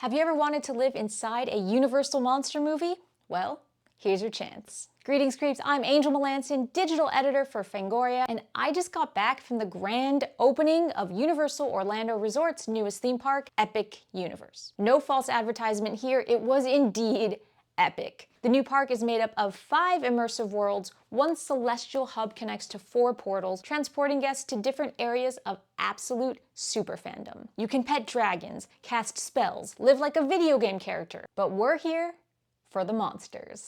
Have you ever wanted to live inside a Universal monster movie? Well, here's your chance. Greetings creeps, I'm Angel Melanson, digital editor for Fangoria, and I just got back from the grand opening of Universal Orlando Resort's newest theme park, Epic Universe. No false advertisement here, it was indeed epic. The new park is made up of 5 immersive worlds. One celestial hub connects to 4 portals, transporting guests to different areas of absolute super fandom. You can pet dragons, cast spells, live like a video game character, but we're here for the monsters.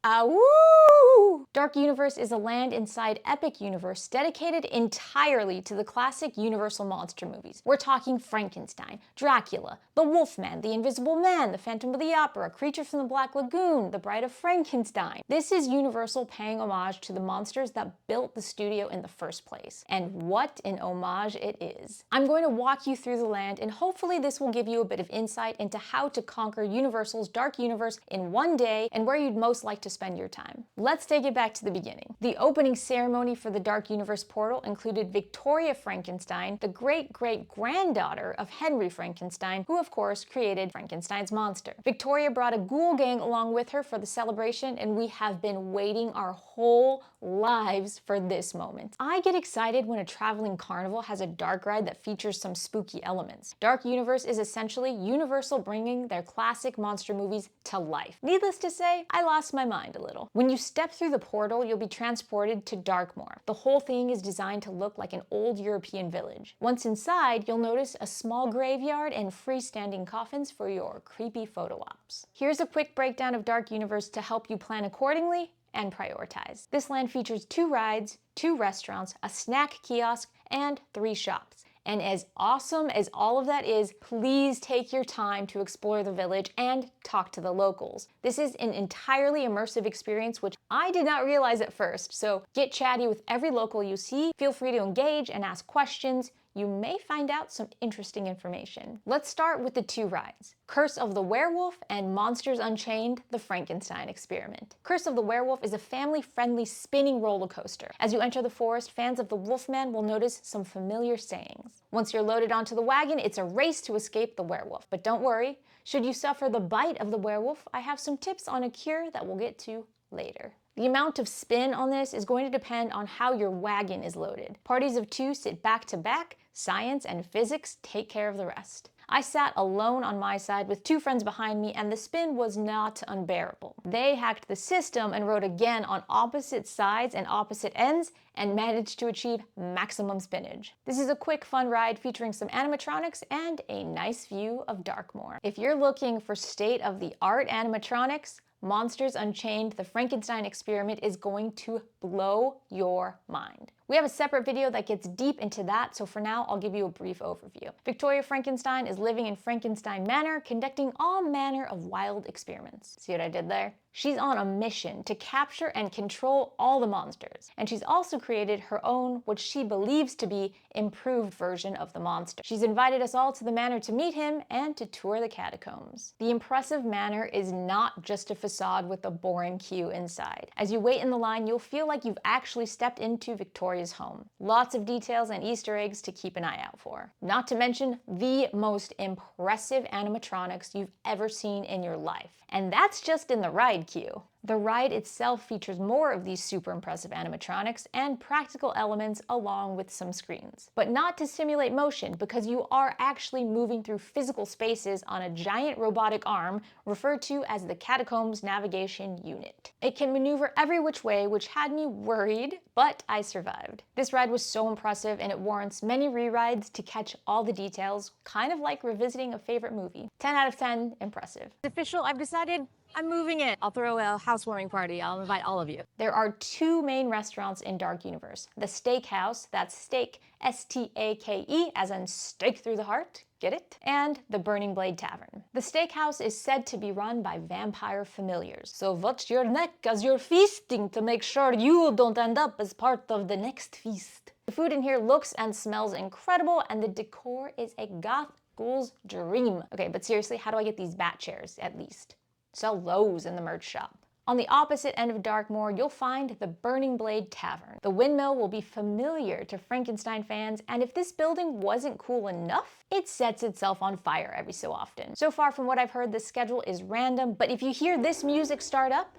Awoo! Dark Universe is a land inside Epic Universe dedicated entirely to the classic Universal monster movies. We're talking Frankenstein, Dracula, the Wolfman, the Invisible Man, the Phantom of the Opera, Creature from the Black Lagoon, the Bride of Frankenstein. This is Universal paying homage to the monsters that built the studio in the first place. And what an homage it is. I'm going to walk you through the land, and hopefully this will give you a bit of insight into how to conquer Universal's Dark Universe in one day and where you'd most like to spend your time. Let's take it back to the beginning. The opening ceremony for the Dark Universe portal included Victoria Frankenstein, the great-great-granddaughter of Henry Frankenstein, who of course created Frankenstein's monster. Victoria brought a ghoul gang along with her for the celebration, and we have been waiting our whole lives for this moment. I get excited when a traveling carnival has a dark ride that features some spooky elements. Dark Universe is essentially Universal bringing their classic monster movies to life. Needless to say, I lost my mind a little. When you step through the portal, you'll be transported to Darkmore. The whole thing is designed to look like an old European village. Once inside, you'll notice a small graveyard and freestanding coffins for your creepy photo ops. Here's a quick breakdown of Dark Universe to help you plan accordingly and prioritize. This land features 2 rides, 2 restaurants, a snack kiosk, and 3 shops. And as awesome as all of that is, please take your time to explore the village and talk to the locals. This is an entirely immersive experience, which I did not realize at first, so get chatty with every local you see, feel free to engage and ask questions. You may find out some interesting information. Let's start with the 2 rides. Curse of the Werewolf and Monsters Unchained, the Frankenstein Experiment. Curse of the Werewolf is a family-friendly spinning roller coaster. As you enter the forest, fans of the Wolfman will notice some familiar sayings. Once you're loaded onto the wagon, it's a race to escape the werewolf. But don't worry, should you suffer the bite of the werewolf, I have some tips on a cure that we'll get to later. The amount of spin on this is going to depend on how your wagon is loaded. Parties of 2 sit back to back. Science and physics take care of the rest. I sat alone on my side with 2 friends behind me, and the spin was not unbearable. They hacked the system and rode again on opposite sides and opposite ends and managed to achieve maximum spinach. This is a quick, fun ride featuring some animatronics and a nice view of Darkmore. If you're looking for state-of-the-art animatronics, Monsters Unchained, the Frankenstein Experiment is going to blow your mind. We have a separate video that gets deep into that, so for now, I'll give you a brief overview. Victoria Frankenstein is living in Frankenstein Manor, conducting all manner of wild experiments. See what I did there? She's on a mission to capture and control all the monsters, and she's also created her own, what she believes to be, improved version of the monster. She's invited us all to the manor to meet him and to tour the catacombs. The impressive manor is not just a facade with a boring queue inside. As you wait in the line, you'll feel like you've actually stepped into Victoria's home. Lots of details and Easter eggs to keep an eye out for. Not to mention the most impressive animatronics you've ever seen in your life. And that's just in the ride queue. The ride itself features more of these super impressive animatronics and practical elements along with some screens. But not to simulate motion, because you are actually moving through physical spaces on a giant robotic arm referred to as the Catacombs Navigation Unit. It can maneuver every which way, which had me worried, but I survived. This ride was so impressive, and it warrants many re-rides to catch all the details, kind of like revisiting a favorite movie. 10 out of 10, impressive. It's official, I've decided I'm moving in. I'll throw a housewarming party. I'll invite all of you. There are 2 main restaurants in Dark Universe. The Steakhouse, that's steak, S-T-A-K-E, as in steak through the heart, get it? And the Burning Blade Tavern. The Steakhouse is said to be run by vampire familiars. So watch your neck as you're feasting to make sure you don't end up as part of the next feast. The food in here looks and smells incredible, and the decor is a goth ghoul's dream. Okay, but seriously, how do I get these bat chairs, at least? Sell those in the merch shop. On the opposite end of Darkmore, you'll find the Burning Blade Tavern. The windmill will be familiar to Frankenstein fans, and if this building wasn't cool enough, it sets itself on fire every so often. So far from what I've heard, the schedule is random, but if you hear this music start up,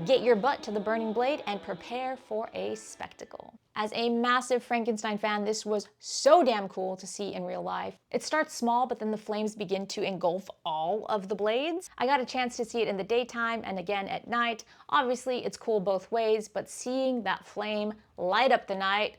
get your butt to the Burning Blade and prepare for a spectacle. As a massive Frankenstein fan, this was so damn cool to see in real life. It starts small, but then the flames begin to engulf all of the blades. I got a chance to see it in the daytime and again at night. Obviously, it's cool both ways, but seeing that flame light up the night,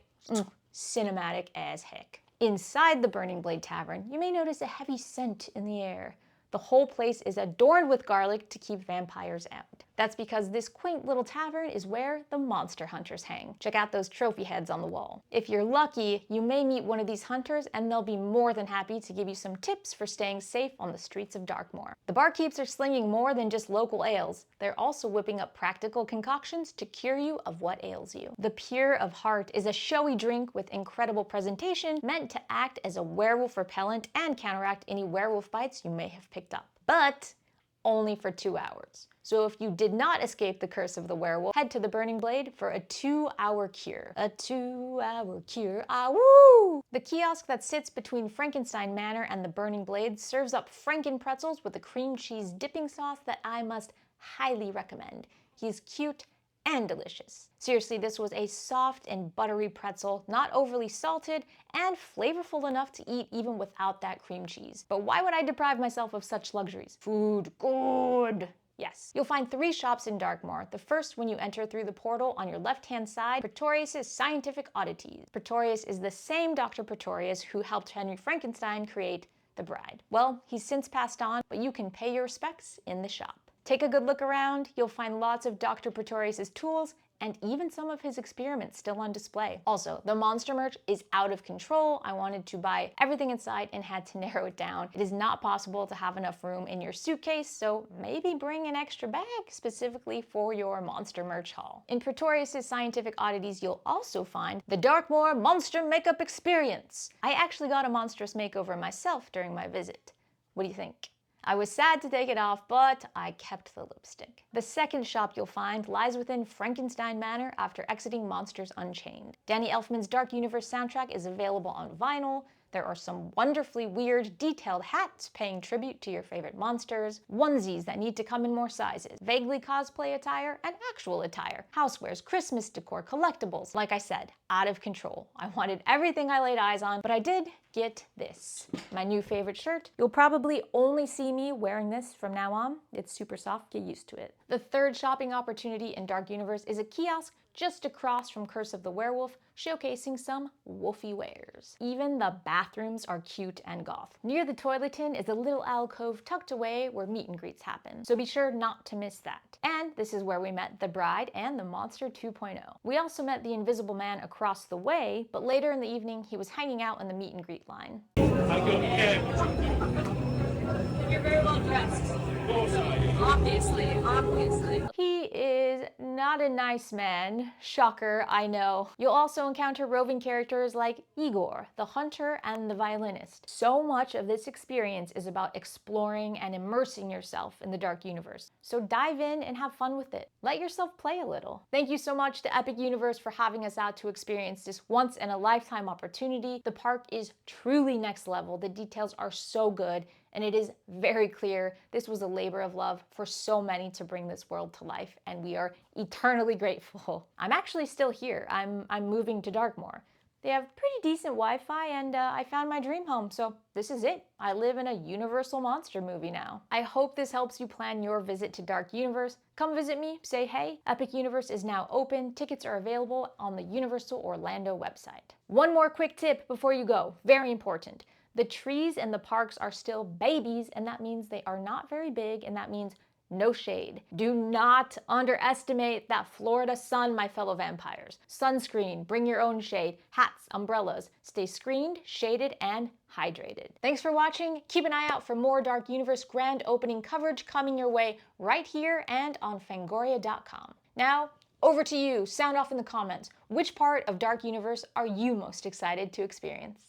cinematic as heck. Inside the Burning Blade Tavern, you may notice a heavy scent in the air. The whole place is adorned with garlic to keep vampires out. That's because this quaint little tavern is where the monster hunters hang. Check out those trophy heads on the wall. If you're lucky, you may meet one of these hunters and they'll be more than happy to give you some tips for staying safe on the streets of Darkmore. The barkeeps are slinging more than just local ales. They're also whipping up practical concoctions to cure you of what ails you. The Pure of Heart is a showy drink with incredible presentation meant to act as a werewolf repellent and counteract any werewolf bites you may have picked up. But only for 2 hours. So if you did not escape the curse of the werewolf, head to the Burning Blade for a 2-hour cure. A 2-hour cure, ah woo! The kiosk that sits between Frankenstein Manor and the Burning Blade serves up Franken pretzels with a cream cheese dipping sauce that I must highly recommend. He's cute and delicious. Seriously, this was a soft and buttery pretzel, not overly salted, and flavorful enough to eat even without that cream cheese. But why would I deprive myself of such luxuries? Food, good. Yes. You'll find 3 shops in Darkmore. The first when you enter through the portal on your left-hand side, Pretorius' Scientific Oddities. Pretorius is the same Dr. Pretorius who helped Henry Frankenstein create the Bride. Well, he's since passed on, but you can pay your respects in the shop. Take a good look around. You'll find lots of Dr. Pretorius' tools and even some of his experiments still on display. Also, the monster merch is out of control. I wanted to buy everything inside and had to narrow it down. It is not possible to have enough room in your suitcase, so maybe bring an extra bag specifically for your monster merch haul. In Pretorius' Scientific Oddities, you'll also find the Darkmore Monster Makeup Experience. I actually got a monstrous makeover myself during my visit. What do you think? I was sad to take it off, but I kept the lipstick. The second shop you'll find lies within Frankenstein Manor after exiting Monsters Unchained. Danny Elfman's Dark Universe soundtrack is available on vinyl. There are some wonderfully weird, detailed hats paying tribute to your favorite monsters, onesies that need to come in more sizes, vaguely cosplay attire, and actual attire, housewares, Christmas decor, collectibles. Like I said, out of control. I wanted everything I laid eyes on, but I did get this. My new favorite shirt. You'll probably only see me wearing this from now on. It's super soft, get used to it. The third shopping opportunity in Dark Universe is a kiosk just across from Curse of the Werewolf, showcasing some woofy wares. Even the bathrooms are cute and goth. Near the toilet tin is a little alcove tucked away where meet and greets happen, so be sure not to miss that. And this is where we met the Bride and the Monster 2.0. We also met the Invisible Man across the way, but later in the evening he was hanging out in the meet and greet line. You're very well dressed. Obviously. He is not a nice man. Shocker, I know. You'll also encounter roving characters like Igor, the hunter and the violinist. So much of this experience is about exploring and immersing yourself in the Dark Universe. So dive in and have fun with it. Let yourself play a little. Thank you so much to Epic Universe for having us out to experience this once-in-a-lifetime opportunity. The park is truly next level. The details are so good, and it is very clear this was a labor of love for so many to bring this world to life, and we are eternally grateful. I'm actually still here. I'm moving to Darkmore. They have pretty decent Wi-Fi, and I found my dream home, so this is it. I live in a Universal Monster movie now. I hope this helps you plan your visit to Dark Universe. Come visit me, say hey. Epic Universe is now open. Tickets are available on the Universal Orlando website. One more quick tip before you go, very important. The trees in the parks are still babies, and that means they are not very big, and that means no shade. Do not underestimate that Florida sun, my fellow vampires. Sunscreen, bring your own shade, hats, umbrellas. Stay screened, shaded, and hydrated. Thanks for watching. Keep an eye out for more Dark Universe grand opening coverage coming your way right here and on fangoria.com. Now, Over to you, sound off in the comments. Which part of Dark Universe are you most excited to experience?